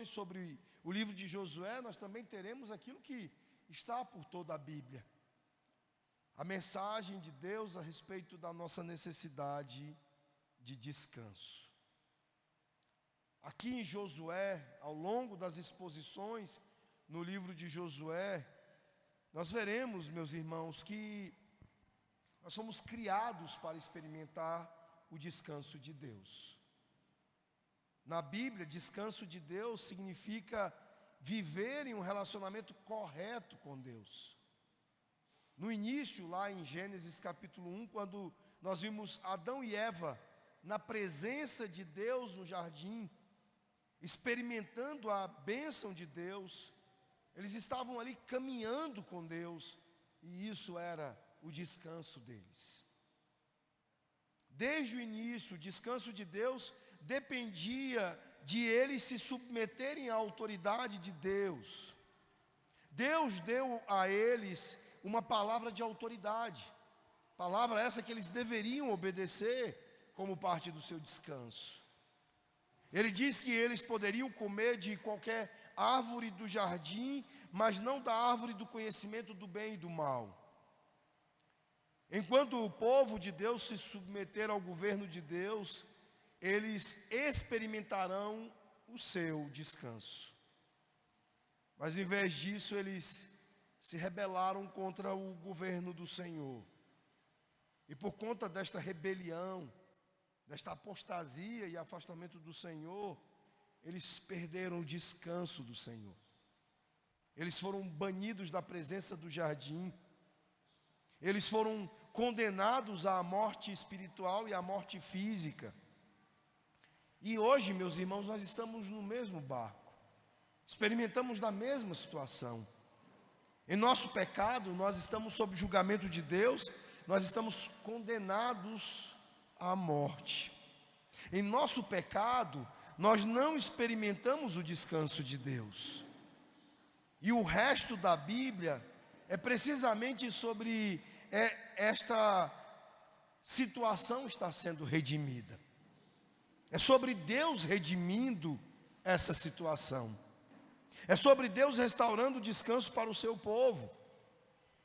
sobre o livro de Josué, nós também teremos aquilo que está por toda a Bíblia. A mensagem de Deus a respeito da nossa necessidade de descanso. Aqui em Josué, ao longo das exposições no livro de Josué, nós veremos, meus irmãos, que nós somos criados para experimentar o descanso de Deus. Na Bíblia, descanso de Deus significa viver em um relacionamento correto com Deus. No início, lá em Gênesis capítulo 1, quando nós vimos Adão e Eva na presença de Deus no jardim, experimentando a bênção de Deus, eles estavam ali caminhando com Deus, e isso era o descanso deles. Desde o início, o descanso de Deus dependia de eles se submeterem à autoridade de Deus. Deus deu a eles uma palavra de autoridade, palavra essa que eles deveriam obedecer como parte do seu descanso. Ele diz que eles poderiam comer de qualquer árvore do jardim, mas não da árvore do conhecimento do bem e do mal. Enquanto o povo de Deus se submeter ao governo de Deus, eles experimentarão o seu descanso. Mas em vez disso, eles se rebelaram contra o governo do Senhor. E por conta desta rebelião, desta apostasia e afastamento do Senhor, eles perderam o descanso do Senhor. Eles foram banidos da presença do jardim. Eles foram condenados à morte espiritual e à morte física. E hoje, meus irmãos, nós estamos no mesmo barco. Experimentamos da mesma situação. Em nosso pecado, nós estamos sob julgamento de Deus, nós estamos condenados à morte. Em nosso pecado, nós não experimentamos o descanso de Deus. E o resto da Bíblia é precisamente sobre esta situação está sendo redimida. É sobre Deus redimindo essa situação. É sobre Deus restaurando o descanso para o seu povo.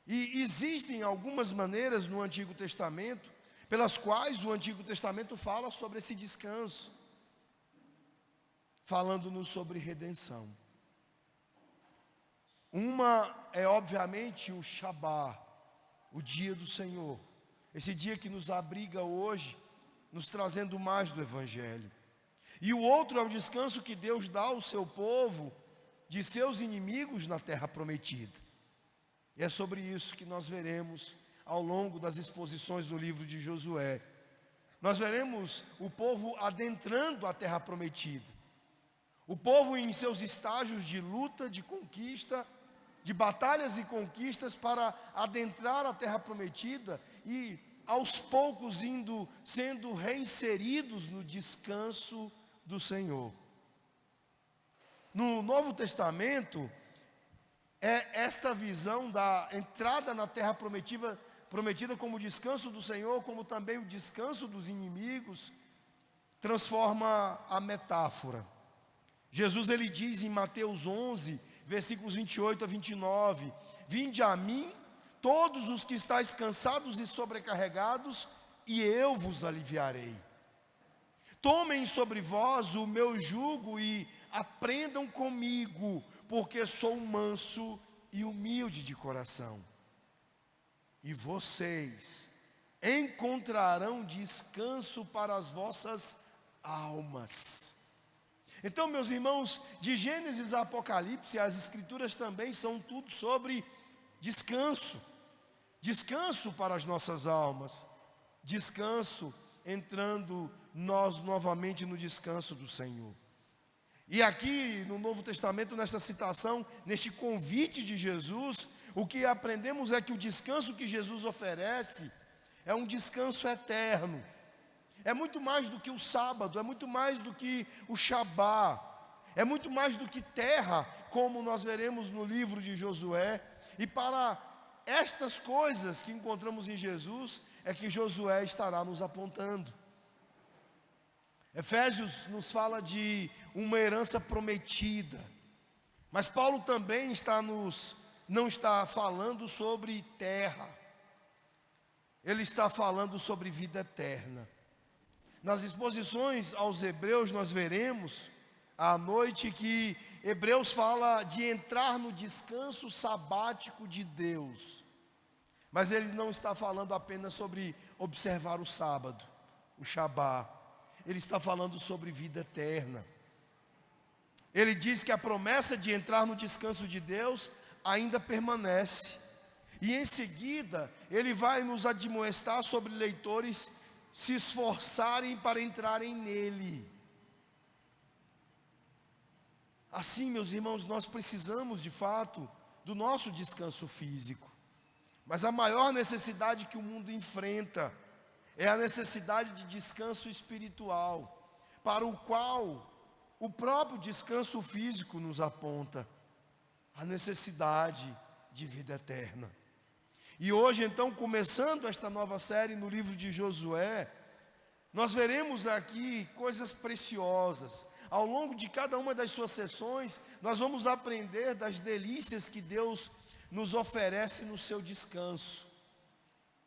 E existem algumas maneiras no Antigo Testamento pelas quais o Antigo Testamento fala sobre esse descanso, falando-nos sobre redenção. Uma é obviamente o Shabá, o dia do Senhor, esse dia que nos abriga hoje, nos trazendo mais do Evangelho. E o outro é o descanso que Deus dá ao seu povo de seus inimigos na terra prometida. E é sobre isso que nós veremos ao longo das exposições do livro de Josué. Nós veremos o povo adentrando a terra prometida. O povo em seus estágios de luta, de conquista, de batalhas e conquistas para adentrar a terra prometida e aos poucos sendo reinseridos no descanso do Senhor. No Novo Testamento, é esta visão da entrada na terra prometida como o descanso do Senhor, como também o descanso dos inimigos, transforma a metáfora. Jesus ele diz em Mateus 11, versículos 28 a 29, vinde a mim, todos os que estáis cansados e sobrecarregados, e eu vos aliviarei. Tomem sobre vós o meu jugo e aprendam comigo, porque sou manso e humilde de coração. E vocês encontrarão descanso para as vossas almas. Então, meus irmãos, de Gênesis a Apocalipse, as Escrituras também são tudo sobre descanso. Descanso para as nossas almas. Descanso entrando nós novamente no descanso do Senhor. E aqui no Novo Testamento, nesta citação, neste convite de Jesus, o que aprendemos é que o descanso que Jesus oferece é um descanso eterno. É muito mais do que o sábado, é muito mais do que o Shabá, é muito mais do que terra, como nós veremos no livro de Josué. E para estas coisas que encontramos em Jesus, é que Josué estará nos apontando. Efésios nos fala de uma herança prometida. Mas Paulo também não está falando sobre terra. Ele está falando sobre vida eterna. Nas exposições aos Hebreus nós veremos à noite que Hebreus fala de entrar no descanso sabático de Deus. Mas ele não está falando apenas sobre observar o sábado, o Shabá. Ele está falando sobre vida eterna. Ele diz que a promessa de entrar no descanso de Deus ainda permanece. E em seguida, ele vai nos admoestar sobre leitores se esforçarem para entrarem nele. Assim, meus irmãos, nós precisamos de fato do nosso descanso físico. Mas a maior necessidade que o mundo enfrenta é a necessidade de descanso espiritual, para o qual o próprio descanso físico nos aponta, a necessidade de vida eterna. E hoje, então, começando esta nova série no livro de Josué, nós veremos aqui coisas preciosas. Ao longo de cada uma das suas sessões, nós vamos aprender das delícias que Deus nos oferece no seu descanso.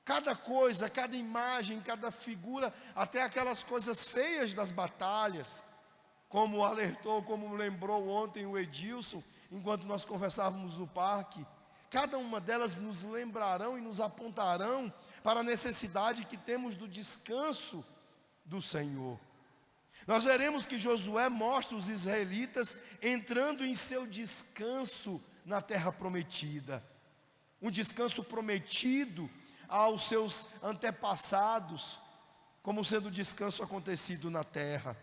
Cada coisa, cada imagem, cada figura, até aquelas coisas feias das batalhas, como alertou, como lembrou ontem o Edilson, enquanto nós conversávamos no parque, cada uma delas nos lembrarão e nos apontarão para a necessidade que temos do descanso do Senhor. Nós veremos que Josué mostra os israelitas entrando em seu descanso na terra prometida. Um descanso prometido aos seus antepassados, como sendo descanso acontecido na terra.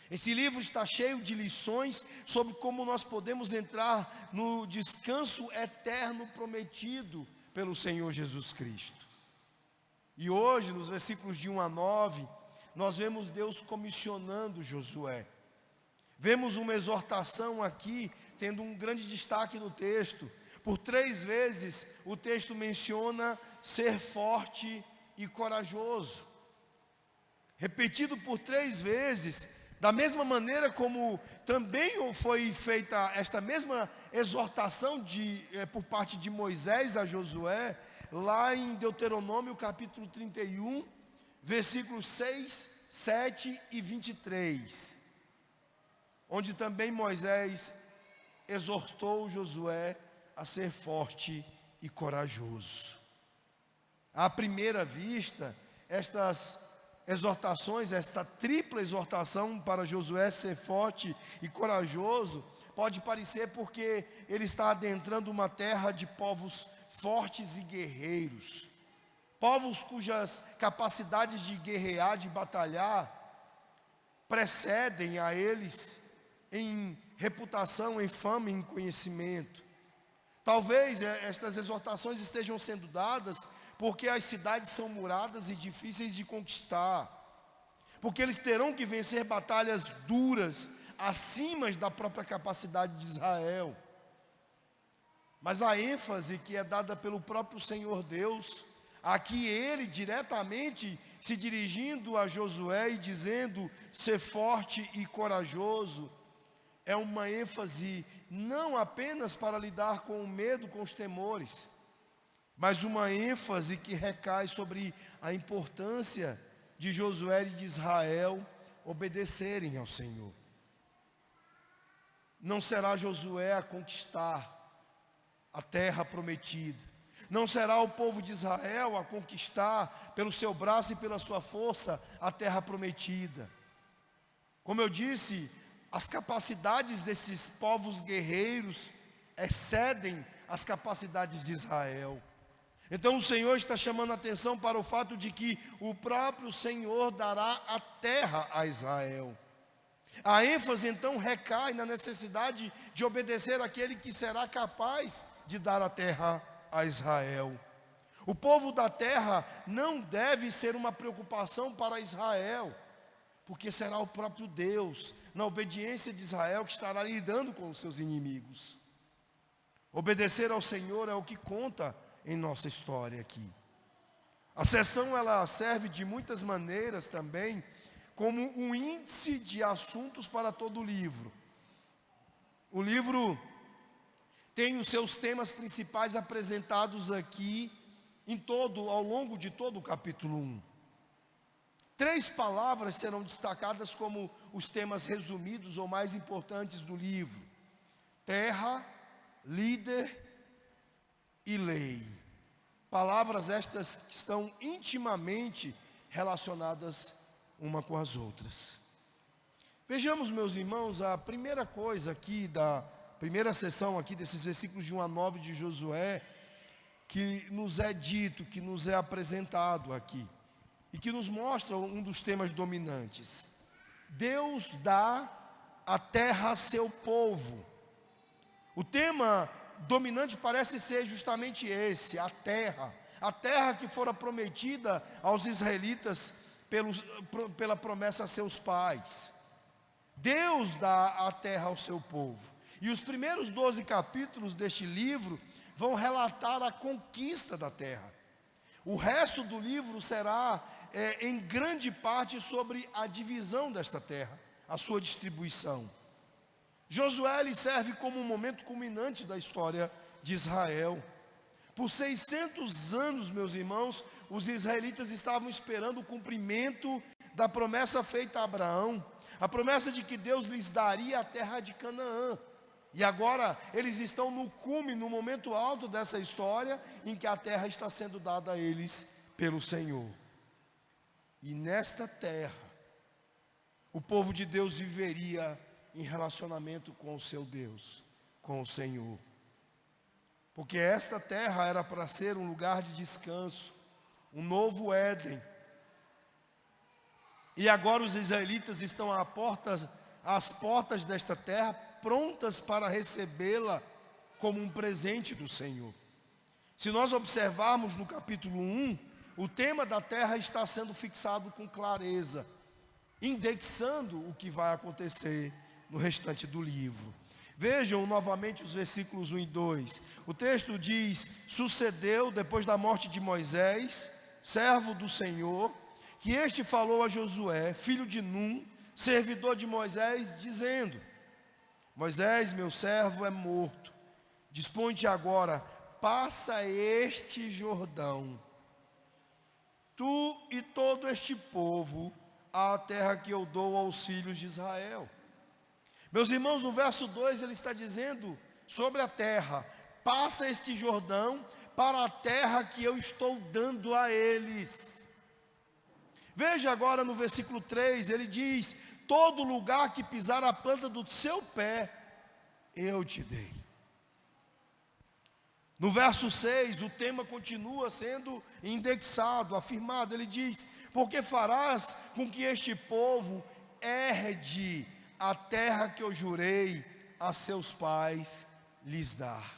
Esse livro está cheio de lições sobre como nós podemos entrar no descanso eterno prometido pelo Senhor Jesus Cristo. E hoje, nos versículos de 1 a 9, nós vemos Deus comissionando Josué. Vemos uma exortação aqui, tendo um grande destaque no texto. Por 3 vezes o texto menciona ser forte e corajoso. Repetido por 3 vezes, da mesma maneira como também foi feita esta mesma exortação por parte de Moisés a Josué, lá em Deuteronômio capítulo 31, versículos 6, 7 e 23, onde também Moisés exortou Josué a ser forte e corajoso. À primeira vista, estas exortações, esta tripla exortação para Josué ser forte e corajoso, pode parecer porque ele está adentrando uma terra de povos fortes e guerreiros, povos cujas capacidades de guerrear, de batalhar, precedem a eles em reputação, em fama, em conhecimento. Talvez estas exortações estejam sendo dadas porque as cidades são muradas e difíceis de conquistar, porque eles terão que vencer batalhas duras, acima da própria capacidade de Israel. Mas a ênfase que é dada pelo próprio Senhor Deus, aqui ele diretamente se dirigindo a Josué e dizendo, ser forte e corajoso, é uma ênfase não apenas para lidar com o medo, com os temores, mas uma ênfase que recai sobre a importância de Josué e de Israel obedecerem ao Senhor. Não será Josué a conquistar a terra prometida, não será o povo de Israel a conquistar pelo seu braço e pela sua força a terra prometida. Como eu disse, as capacidades desses povos guerreiros excedem as capacidades de Israel. Então o Senhor está chamando a atenção para o fato de que o próprio Senhor dará a terra a Israel. A ênfase então recai na necessidade de obedecer àquele que será capaz de dar a terra a Israel. O povo da terra não deve ser uma preocupação para Israel, porque será o próprio Deus, na obediência de Israel, que estará lidando com os seus inimigos. Obedecer ao Senhor é o que conta em nossa história aqui. A sessão ela serve de muitas maneiras também como um índice de assuntos para todo o livro. O livro tem os seus temas principais apresentados aqui ao longo de todo o capítulo 1. 3 palavras serão destacadas como os temas resumidos ou mais importantes do livro: terra, líder e lei. Palavras estas que estão intimamente relacionadas uma com as outras. Vejamos, meus irmãos, a primeira coisa aqui da primeira sessão aqui desses versículos de 1 a 9 de Josué, que nos é dito, que nos é apresentado aqui, e que nos mostra um dos temas dominantes. Deus dá a terra a seu povo. O tema dominante parece ser justamente esse, a terra que fora prometida aos israelitas pela promessa a seus pais. Deus dá a terra ao seu povo. E os primeiros 12 capítulos deste livro vão relatar a conquista da terra. O resto do livro será, em grande parte, sobre a divisão desta terra, a sua distribuição. Josué lhe serve como um momento culminante da história de Israel. Por 600 anos, meus irmãos, os israelitas estavam esperando o cumprimento da promessa feita a Abraão, a promessa de que Deus lhes daria a terra de Canaã. E agora eles estão no cume, no momento alto dessa história, em que a terra está sendo dada a eles pelo Senhor. E nesta terra, o povo de Deus viveria em relacionamento com o seu Deus, com o Senhor. Porque esta terra era para ser um lugar de descanso, um novo Éden. E agora os israelitas estão às portas desta terra, prontas para recebê-la como um presente do Senhor. Se nós observarmos no capítulo 1, o tema da terra está sendo fixado com clareza, indexando o que vai acontecer no restante do livro. Vejam novamente os versículos 1 e 2. O texto diz: sucedeu depois da morte de Moisés, servo do Senhor, que este falou a Josué, filho de Num, servidor de Moisés, dizendo: Moisés, meu servo, é morto. Dispõe-te agora, passa este Jordão, tu e todo este povo, à terra que eu dou aos filhos de Israel. Meus irmãos, no verso 2 ele está dizendo sobre a terra: passa este Jordão para a terra que eu estou dando a eles. Veja agora no versículo 3, ele diz: todo lugar que pisar a planta do seu pé, eu te dei. No verso 6, o tema continua sendo indexado, afirmado. Ele diz: porque farás com que este povo herde a terra que eu jurei a seus pais lhes dar.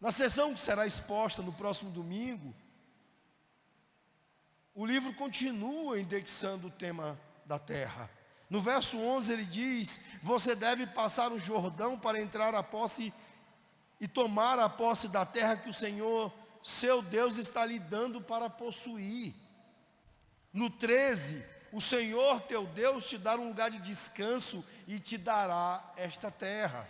Na sessão que será exposta no próximo domingo, o livro continua indexando o tema da terra. No verso 11 ele diz: você deve passar o Jordão para entrar a posse e tomar a posse da terra que o Senhor, seu Deus, está lhe dando para possuir. No 13, o Senhor teu Deus te dará um lugar de descanso e te dará esta terra.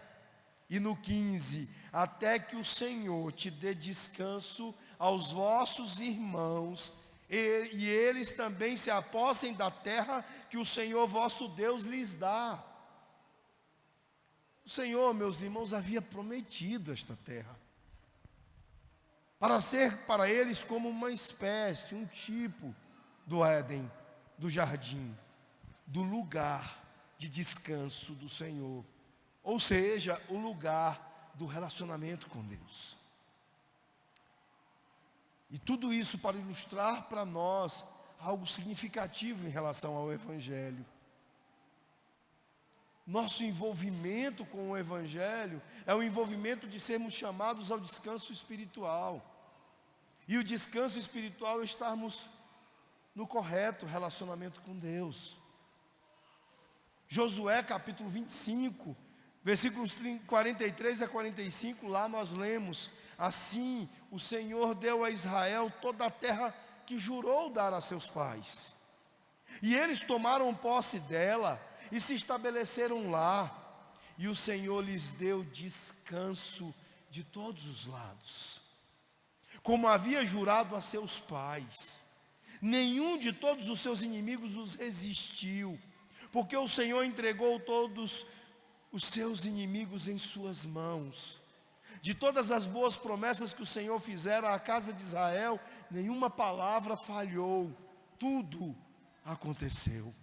E no 15, até que o Senhor te dê descanso aos vossos irmãos, e eles também se apossem da terra que o Senhor vosso Deus lhes dá. O Senhor, meus irmãos, havia prometido esta terra, para ser para eles como uma espécie, um tipo do Éden, do jardim, do lugar de descanso do Senhor, ou seja, o lugar do relacionamento com Deus. E tudo isso para ilustrar para nós algo significativo em relação ao Evangelho. Nosso envolvimento com o Evangelho é o envolvimento de sermos chamados ao descanso espiritual. E o descanso espiritual é estarmos no correto relacionamento com Deus. Josué capítulo 25, versículos 43 a 45, lá nós lemos: assim o Senhor deu a Israel toda a terra que jurou dar a seus pais. E eles tomaram posse dela e se estabeleceram lá. E o Senhor lhes deu descanso de todos os lados, como havia jurado a seus pais. Nenhum de todos os seus inimigos os resistiu, porque o Senhor entregou todos os seus inimigos em suas mãos. De todas as boas promessas que o Senhor fizera à casa de Israel, nenhuma palavra falhou, tudo aconteceu.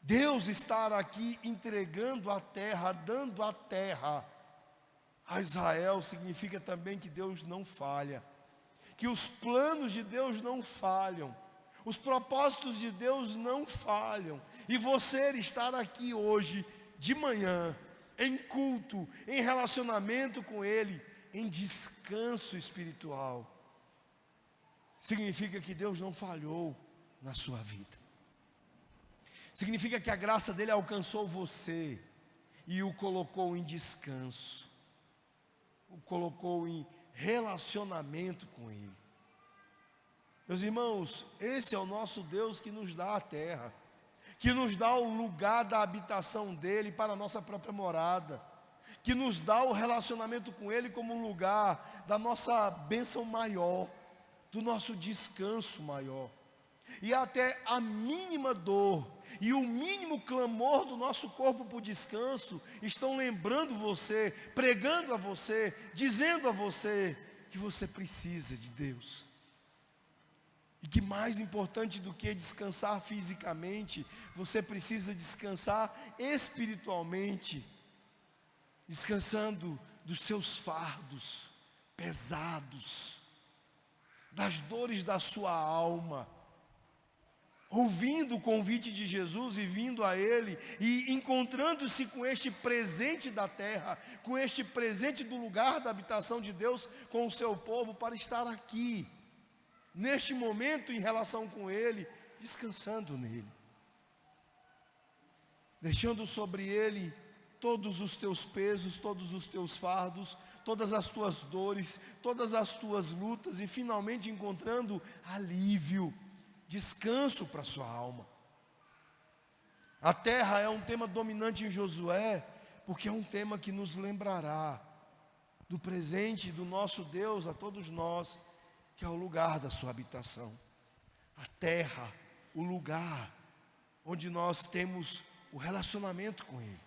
Deus estar aqui entregando a terra, dando a terra a Israel, significa também que Deus não falha, que os planos de Deus não falham, os propósitos de Deus não falham. E você estar aqui hoje, de manhã, em culto, em relacionamento com Ele, em descanso espiritual, significa que Deus não falhou na sua vida. Significa que a graça dele alcançou você e o colocou em descanso, o colocou em relacionamento com Ele. Meus irmãos, esse é o nosso Deus que nos dá a terra, que nos dá o lugar da habitação dEle para a nossa própria morada, que nos dá o relacionamento com Ele como lugar da nossa bênção maior, do nosso descanso maior. E até a mínima dor e o mínimo clamor do nosso corpo por descanso estão lembrando você, pregando a você, dizendo a você que você precisa de Deus. E que mais importante do que descansar fisicamente, você precisa descansar espiritualmente, descansando dos seus fardos pesados, das dores da sua alma, ouvindo o convite de Jesus e vindo a Ele, e encontrando-se com este presente da terra, com este presente do lugar da habitação de Deus, com o seu povo, para estar aqui, neste momento em relação com Ele, descansando nele, deixando sobre Ele todos os teus pesos, todos os teus fardos, todas as tuas dores, todas as tuas lutas, e finalmente encontrando alívio, descanso para a sua alma. A terra é um tema dominante em Josué, porque é um tema que nos lembrará do presente do nosso Deus a todos nós, que é o lugar da sua habitação. A terra, o lugar onde nós temos o relacionamento com Ele.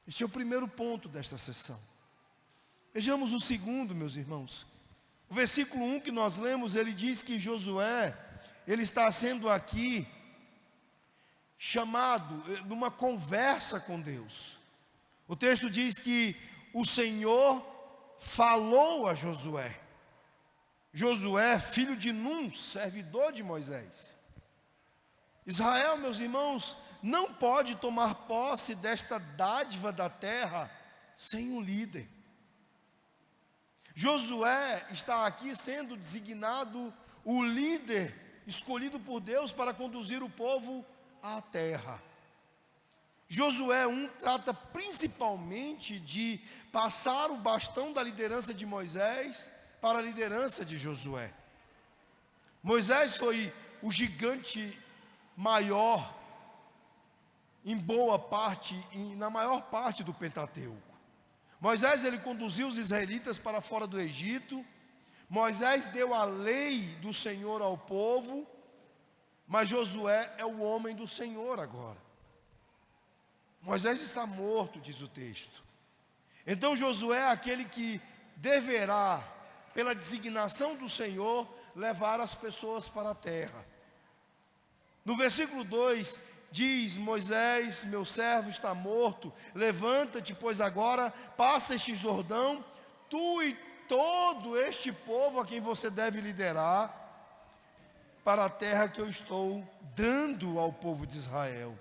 Este é o primeiro ponto desta sessão. Vejamos o segundo, meus irmãos. O versículo 1 que nós lemos, ele diz que Josué, ele está sendo aqui chamado numa conversa com Deus. O texto diz que o Senhor falou a Josué. Josué, filho de Num, servidor de Moisés. Israel, meus irmãos, não pode tomar posse desta dádiva da terra sem um líder. Josué está aqui sendo designado o líder escolhido por Deus para conduzir o povo à terra. Josué 1 trata principalmente de passar o bastão da liderança de Moisés para a liderança de Josué. Moisés foi o gigante maior em boa parte, na maior parte do Pentateuco. Moisés, ele conduziu os israelitas para fora do Egito. Moisés deu a lei do Senhor ao povo, mas Josué é o homem do Senhor agora. Moisés está morto, diz o texto. Então Josué é aquele que deverá, pela designação do Senhor, levar as pessoas para a terra. No versículo 2 diz: Moisés, meu servo, está morto, levanta-te, pois agora passa este Jordão, tu e todo este povo a quem você deve liderar, para a terra que eu estou dando ao povo de Israel.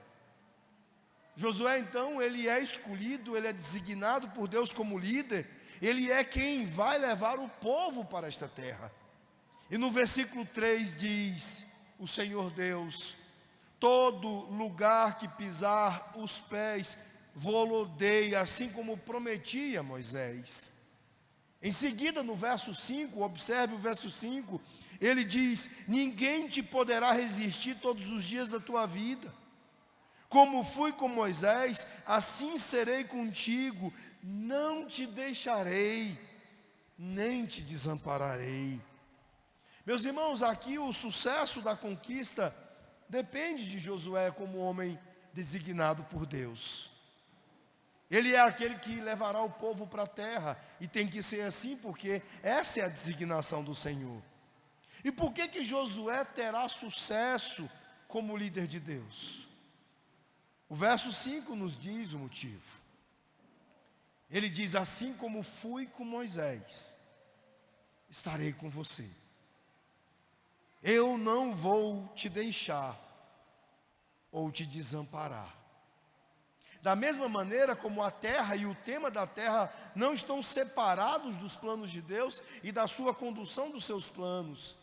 Josué, então, ele é escolhido, ele é designado por Deus como líder, ele é quem vai levar o povo para esta terra. E no versículo 3 diz o Senhor Deus: todo lugar que pisar os pés vou-lo dei, assim como prometi a Moisés. Em seguida, no verso 5, observe o verso 5, ele diz: ninguém te poderá resistir todos os dias da tua vida. Como fui com Moisés, assim serei contigo, não te deixarei, nem te desampararei. Meus irmãos, aqui o sucesso da conquista depende de Josué como homem designado por Deus. Ele é aquele que levará o povo para a terra, e tem que ser assim, porque essa é a designação do Senhor. E por que Josué terá sucesso como líder de Deus? O verso 5 nos diz o motivo. Ele diz: assim como fui com Moisés, estarei com você. Eu não vou te deixar ou te desamparar. Da mesma maneira como a terra e o tema da terra não estão separados dos planos de Deus e da sua condução dos seus planos,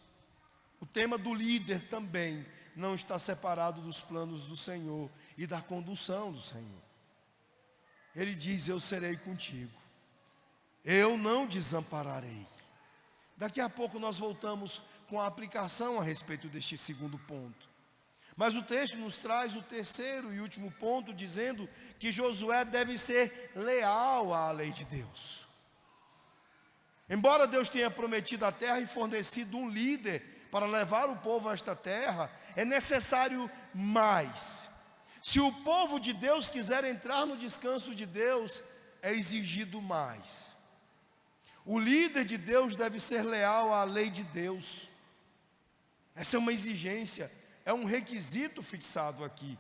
o tema do líder também não está separado dos planos do Senhor e da condução do Senhor. Ele diz: eu serei contigo, eu não desampararei. Daqui a pouco nós voltamos com a aplicação a respeito deste segundo ponto. Mas o texto nos traz o terceiro e último ponto, dizendo que Josué deve ser leal à lei de Deus. Embora Deus tenha prometido a terra e fornecido um líder para levar o povo a esta terra, é necessário mais. Se o povo de Deus quiser entrar no descanso de Deus, é exigido mais. O líder de Deus deve ser leal à lei de Deus. Essa é uma exigência, é um requisito fixado aqui.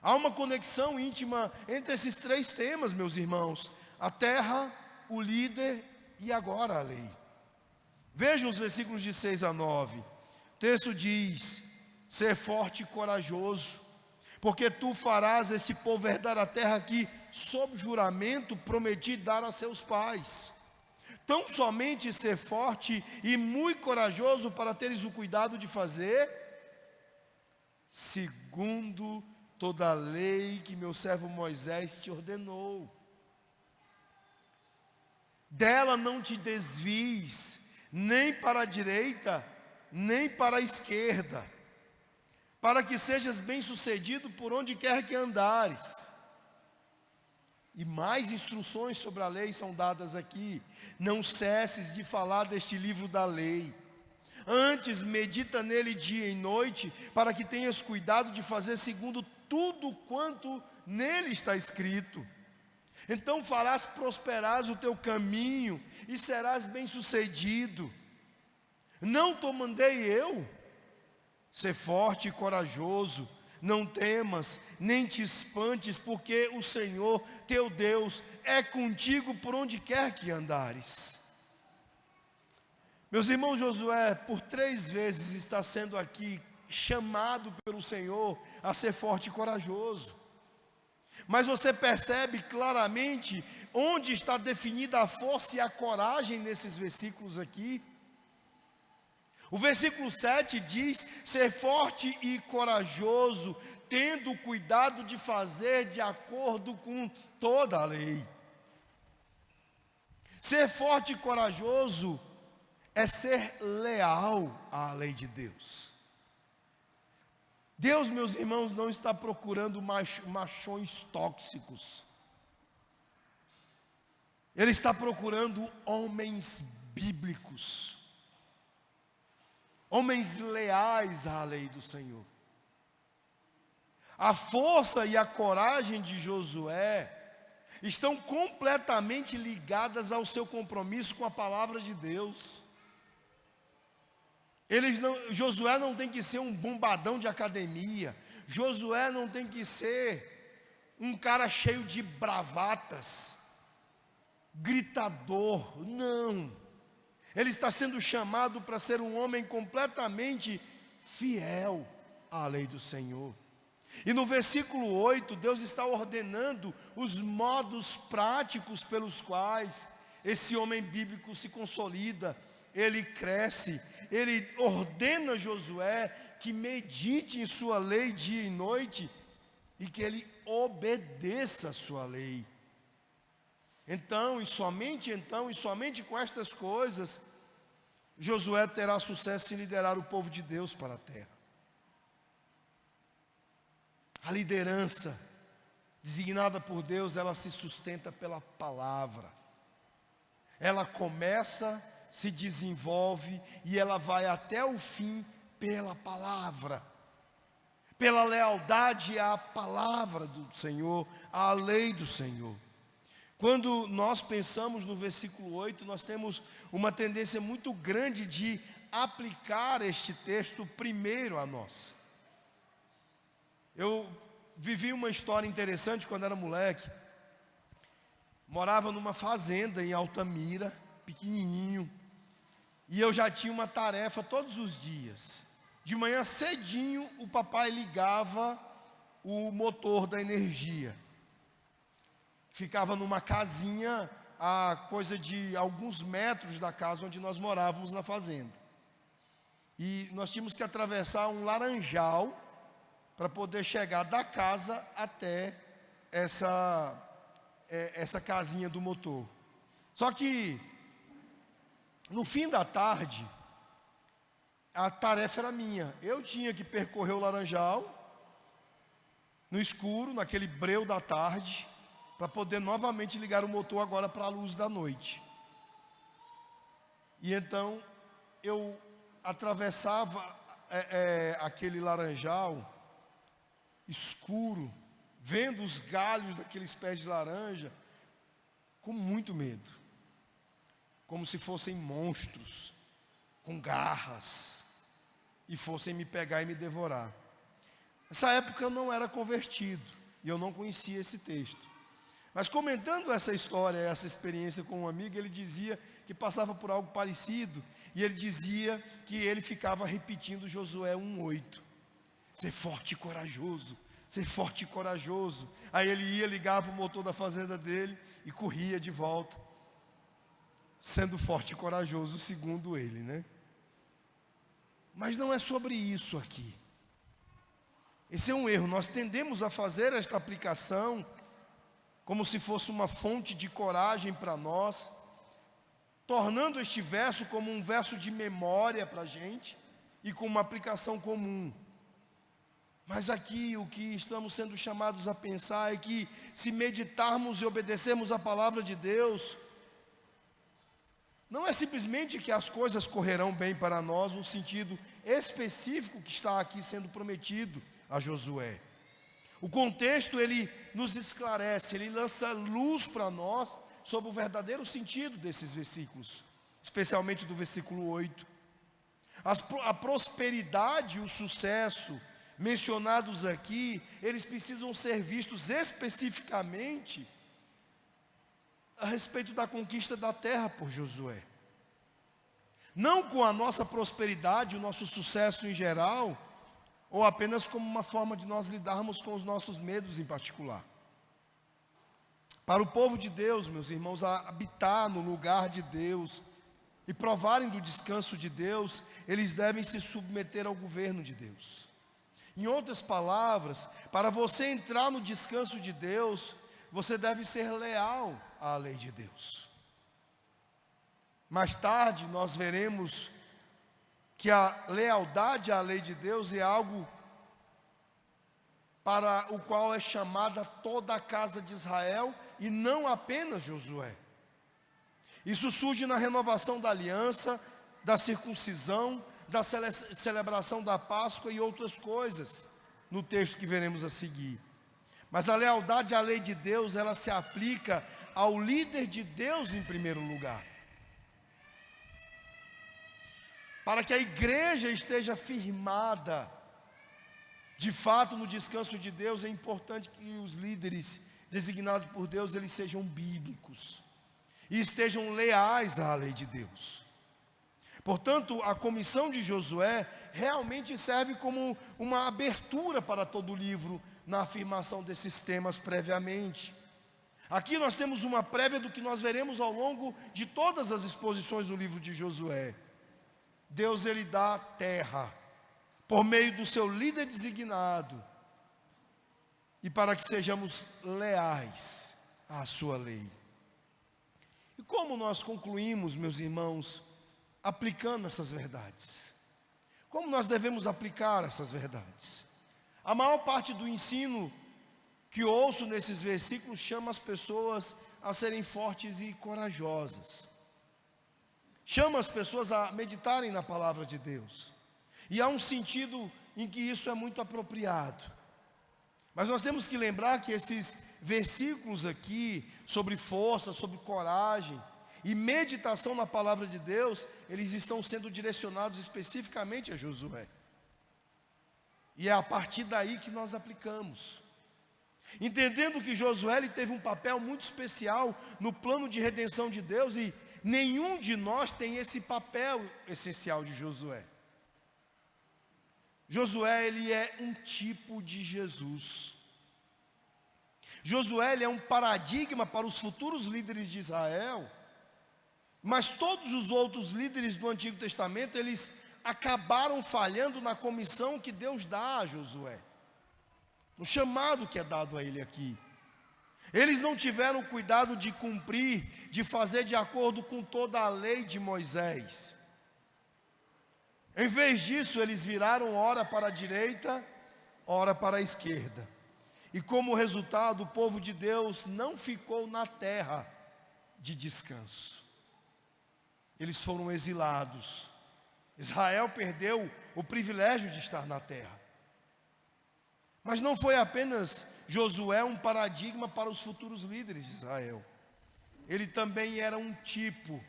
Há uma conexão íntima entre esses três temas, meus irmãos: a terra, o líder e agora a lei. Vejam os versículos de 6 a 9. O texto diz: ser forte e corajoso, porque tu farás este povo herdar a terra que, sob juramento, prometi dar a seus pais. Tão somente ser forte e muito corajoso para teres o cuidado de fazer segundo toda a lei que meu servo Moisés te ordenou. Dela não te desvies, nem para a direita, nem para a esquerda, para que sejas bem-sucedido por onde quer que andares. E mais instruções sobre a lei são dadas aqui. Não cesses de falar deste livro da lei. Antes, medita nele dia e noite, para que tenhas cuidado de fazer segundo tudo quanto nele está escrito. Então farás prosperar o teu caminho e serás bem-sucedido. Não te mandei eu? Ser forte e corajoso, não temas, nem te espantes, porque o Senhor, teu Deus, é contigo por onde quer que andares. Meus irmãos, Josué, por 3 vezes está sendo aqui chamado pelo Senhor a ser forte e corajoso. Mas você percebe claramente onde está definida a força e a coragem nesses versículos aqui. O versículo 7 diz: ser forte e corajoso, tendo cuidado de fazer de acordo com toda a lei. Ser forte e corajoso é ser leal à lei de Deus. Deus, meus irmãos, não está procurando machões tóxicos. Ele está procurando homens bíblicos, homens leais à lei do Senhor. A força e a coragem de Josué estão completamente ligadas ao seu compromisso com a palavra de Deus. Josué não tem que ser um bombadão de academia. Josué não tem que ser um cara cheio de bravatas, gritador. Não. Ele está sendo chamado para ser um homem completamente fiel à lei do Senhor. E no versículo 8, Deus está ordenando os modos práticos pelos quais esse homem bíblico se consolida, ele cresce. Ele ordena Josué que medite em sua lei dia e noite e que ele obedeça a sua lei. Então, e somente com estas coisas, Josué terá sucesso em liderar o povo de Deus para a terra. A liderança designada por Deus, ela se sustenta pela palavra. Ela começa, se desenvolve e ela vai até o fim pela palavra. Pela lealdade à palavra do Senhor, à lei do Senhor. Quando nós pensamos no versículo 8, nós temos uma tendência muito grande de aplicar este texto primeiro a nós. Eu vivi uma história interessante quando era moleque. Morava numa fazenda em Altamira, pequenininho, e eu já tinha uma tarefa todos os dias. De manhã cedinho, o papai ligava o motor da energia. Ficava numa casinha a coisa de alguns metros da casa onde nós morávamos na fazenda. E nós tínhamos que atravessar um laranjal para poder chegar da casa até essa casinha do motor. Só que no fim da tarde, a tarefa era minha. Eu tinha que percorrer o laranjal no escuro, naquele breu da tarde, para poder novamente ligar o motor agora para a luz da noite. E então eu atravessava aquele laranjal escuro, vendo os galhos daqueles pés de laranja, com muito medo, como se fossem monstros, com garras, e fossem me pegar e me devorar. Nessa época eu não era convertido, e eu não conhecia esse texto. Mas comentando essa história, essa experiência com um amigo, ele dizia que passava por algo parecido, e ele dizia que ele ficava repetindo Josué 1:8. Ser forte e corajoso, ser forte e corajoso. Aí ele ia, ligava o motor da fazenda dele e corria de volta, sendo forte e corajoso, segundo ele, né? Mas não é sobre isso aqui. Esse é um erro. Nós tendemos a fazer esta aplicação como se fosse uma fonte de coragem para nós, tornando este verso como um verso de memória para a gente e com uma aplicação comum. Mas aqui o que estamos sendo chamados a pensar é que, se meditarmos e obedecermos a palavra de Deus, não é simplesmente que as coisas correrão bem para nós no sentido específico que está aqui sendo prometido a Josué. O contexto, ele nos esclarece, ele lança luz para nós sobre o verdadeiro sentido desses versículos, especialmente do versículo 8. A prosperidade e o sucesso mencionados aqui, eles precisam ser vistos especificamente a respeito da conquista da terra por Josué. Não com a nossa prosperidade, o nosso sucesso em geral, ou apenas como uma forma de nós lidarmos com os nossos medos em particular. Para o povo de Deus, meus irmãos, habitar no lugar de Deus e provarem do descanso de Deus, eles devem se submeter ao governo de Deus. Em outras palavras, para você entrar no descanso de Deus, você deve ser leal à lei de Deus. Mais tarde nós veremos que a lealdade à lei de Deus é algo para o qual é chamada toda a casa de Israel e não apenas Josué. Isso surge na renovação da aliança, da circuncisão, da celebração da Páscoa e outras coisas, no texto que veremos a seguir. Mas a lealdade à lei de Deus, ela se aplica ao líder de Deus em primeiro lugar. Para que a igreja esteja firmada, de fato, no descanso de Deus, é importante que os líderes designados por Deus, eles sejam bíblicos e estejam leais à lei de Deus. Portanto, a comissão de Josué realmente serve como uma abertura para todo o livro na afirmação desses temas previamente. Aqui nós temos uma prévia do que nós veremos ao longo de todas as exposições do livro de Josué. Deus, ele dá terra por meio do seu líder designado e para que sejamos leais à sua lei. E como nós concluímos, meus irmãos, aplicando essas verdades? Como nós devemos aplicar essas verdades? A maior parte do ensino que ouço nesses versículos chama as pessoas a serem fortes e corajosas. Chama as pessoas a meditarem na palavra de Deus. E há um sentido em que isso é muito apropriado. Mas nós temos que lembrar que esses versículos aqui, sobre força, sobre coragem e meditação na palavra de Deus, eles estão sendo direcionados especificamente a Josué. E é a partir daí que nós aplicamos. Entendendo que Josué ele teve um papel muito especial no plano de redenção de Deus, e nenhum de nós tem esse papel essencial de Josué. Josué ele é um tipo de Jesus. Josué ele é um paradigma para os futuros líderes de Israel, mas todos os outros líderes do Antigo Testamento, eles acabaram falhando na comissão que Deus dá a Josué, no chamado que é dado a ele aqui. Eles não tiveram cuidado de cumprir, de fazer de acordo com toda a lei de Moisés. Em vez disso, eles viraram ora para a direita, ora para a esquerda. E como resultado, o povo de Deus não ficou na terra de descanso. Eles foram exilados. Israel perdeu o privilégio de estar na terra. Mas não foi apenas Josué um paradigma para os futuros líderes de Israel. Ele também era um tipo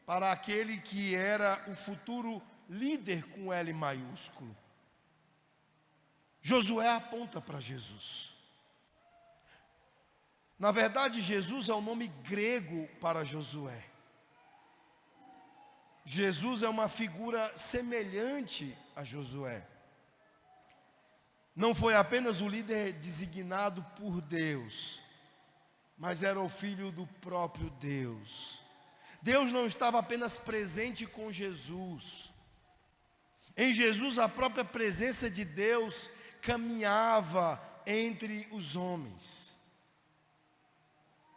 para aquele que era o futuro líder com L maiúsculo. Josué aponta para Jesus. Na verdade, Jesus é o nome grego para Josué. Jesus é uma figura semelhante a Josué. Não foi apenas o líder designado por Deus, mas era o filho do próprio Deus. Deus não estava apenas presente com Jesus. Em Jesus, a própria presença de Deus caminhava entre os homens.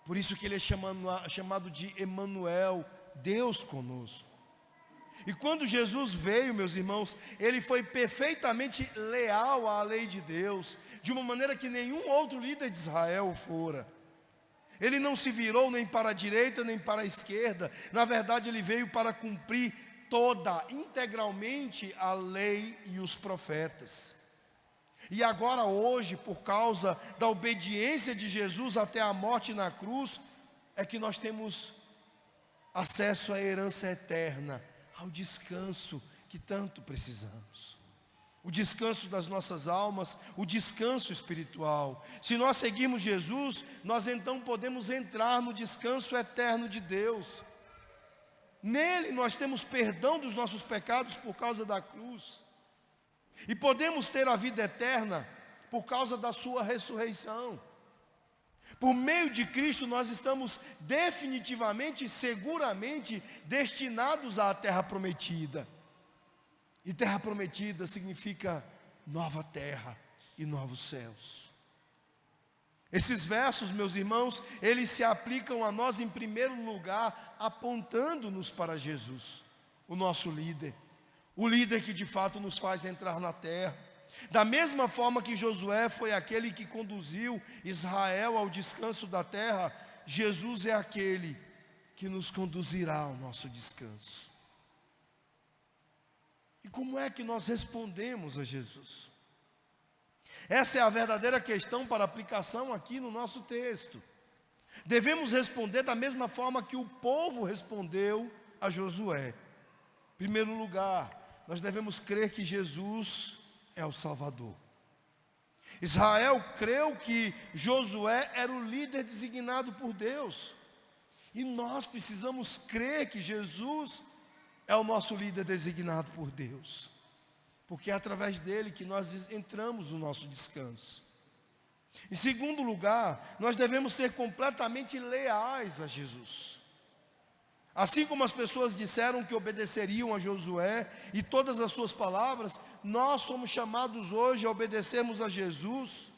Por isso que ele é chamado de Emanuel, Deus conosco. E quando Jesus veio, meus irmãos, ele foi perfeitamente leal à lei de Deus, de uma maneira que nenhum outro líder de Israel fora. Ele não se virou nem para a direita nem para a esquerda. Na verdade, ele veio para cumprir integralmente a lei e os profetas. E agora hoje, por causa da obediência de Jesus até a morte na cruz, é que nós temos acesso à herança eterna, ao descanso que tanto precisamos. O descanso das nossas almas, o descanso espiritual. Se nós seguirmos Jesus, nós então podemos entrar no descanso eterno de Deus. Nele nós temos perdão dos nossos pecados por causa da cruz. E podemos ter a vida eterna por causa da sua ressurreição. Por meio de Cristo nós estamos definitivamente e seguramente destinados à terra prometida. E terra prometida significa nova terra e novos céus. Esses versos, meus irmãos, eles se aplicam a nós em primeiro lugar, apontando-nos para Jesus, o nosso líder. O líder que de fato nos faz entrar na terra. Da mesma forma que Josué foi aquele que conduziu Israel ao descanso da terra, Jesus é aquele que nos conduzirá ao nosso descanso. E como é que nós respondemos a Jesus? Essa é a verdadeira questão para aplicação aqui no nosso texto. Devemos responder da mesma forma que o povo respondeu a Josué. Em primeiro lugar, nós devemos crer que Jesus é o Salvador. Israel creu que Josué era o líder designado por Deus. E nós precisamos crer que Jesus é o nosso líder designado por Deus. Porque é através dele que nós entramos no nosso descanso. Em segundo lugar, nós devemos ser completamente leais a Jesus. Assim como as pessoas disseram que obedeceriam a Josué e todas as suas palavras, nós somos chamados hoje a obedecermos a Jesus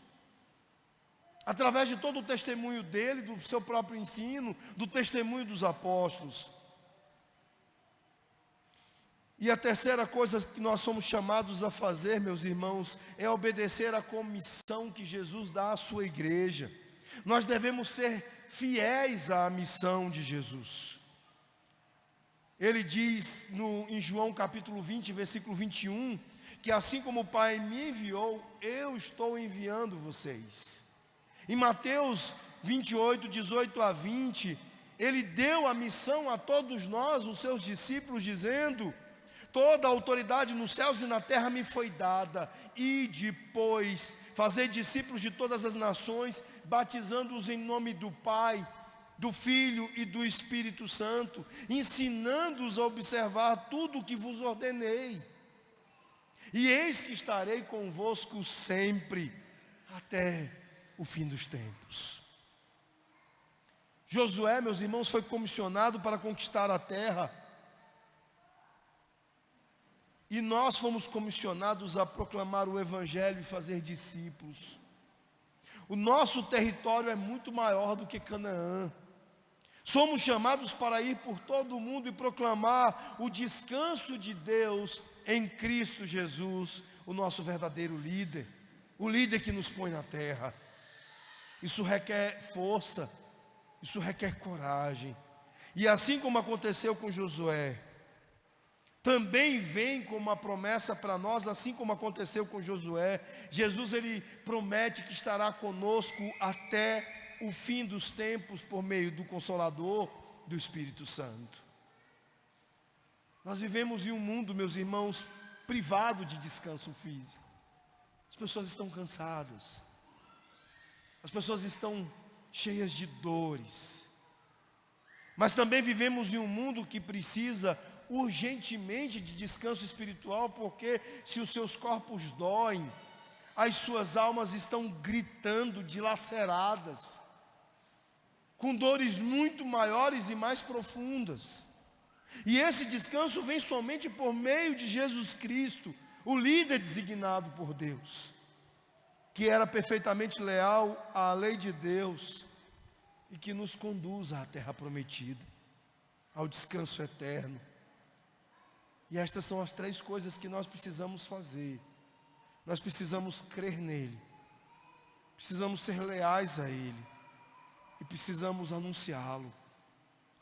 através de todo o testemunho dele, do seu próprio ensino, do testemunho dos apóstolos. E a terceira coisa que nós somos chamados a fazer, meus irmãos, é obedecer à comissão que Jesus dá à sua igreja. Nós devemos ser fiéis à missão de Jesus. Ele diz em João capítulo 20, versículo 21, que assim como o Pai me enviou, eu estou enviando vocês. Em Mateus 28, 18 a 20, ele deu a missão a todos nós, os seus discípulos, dizendo: toda a autoridade nos céus e na terra me foi dada, e depois fazer discípulos de todas as nações, batizando-os em nome do Pai, do Filho e do Espírito Santo, ensinando-os a observar tudo o que vos ordenei. E eis que estarei convosco sempre, até o fim dos tempos. Josué, meus irmãos, foi comissionado para conquistar a terra. E nós fomos comissionados a proclamar o Evangelho e fazer discípulos. O nosso território é muito maior do que Canaã. Somos chamados para ir por todo o mundo e proclamar o descanso de Deus em Cristo Jesus, o nosso verdadeiro líder, o líder que nos põe na terra. Isso requer força, isso requer coragem. E assim como aconteceu com Josué, também vem com uma promessa para nós, assim como aconteceu com Josué. Jesus, ele promete que estará conosco até o fim dos tempos por meio do Consolador, do Espírito Santo. Nós vivemos em um mundo, meus irmãos, privado de descanso físico. As pessoas estão cansadas, as pessoas estão cheias de dores, mas também vivemos em um mundo que precisa urgentemente de descanso espiritual, porque se os seus corpos doem, as suas almas estão gritando, dilaceradas, com dores muito maiores e mais profundas. E esse descanso vem somente por meio de Jesus Cristo, o líder designado por Deus, que era perfeitamente leal à lei de Deus e que nos conduz à terra prometida, ao descanso eterno. E estas são as três coisas que nós precisamos fazer. Nós precisamos crer nele, precisamos ser leais a ele e precisamos anunciá-lo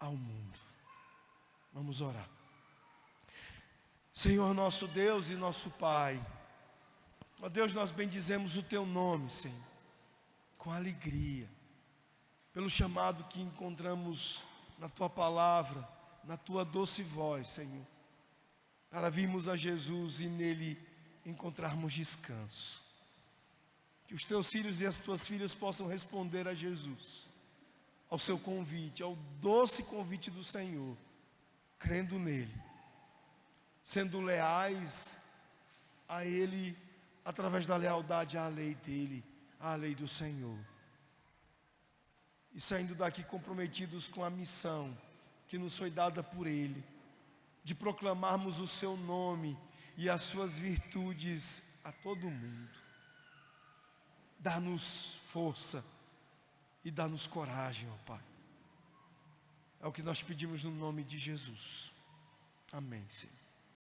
ao mundo. Vamos orar. Senhor nosso Deus e nosso Pai, ó Deus, nós bendizemos o teu nome, Senhor, com alegria, pelo chamado que encontramos na tua palavra, na tua doce voz, Senhor, para virmos a Jesus e nele encontrarmos descanso. Que os teus filhos e as tuas filhas possam responder a Jesus, ao seu convite, ao doce convite do Senhor, crendo nele, sendo leais a ele, através da lealdade à lei dele, à lei do Senhor, e saindo daqui comprometidos com a missão que nos foi dada por ele, de proclamarmos o seu nome e as suas virtudes a todo mundo. Dá-nos força e dá-nos coragem, ó Pai. É o que nós pedimos no nome de Jesus. Amém, Senhor.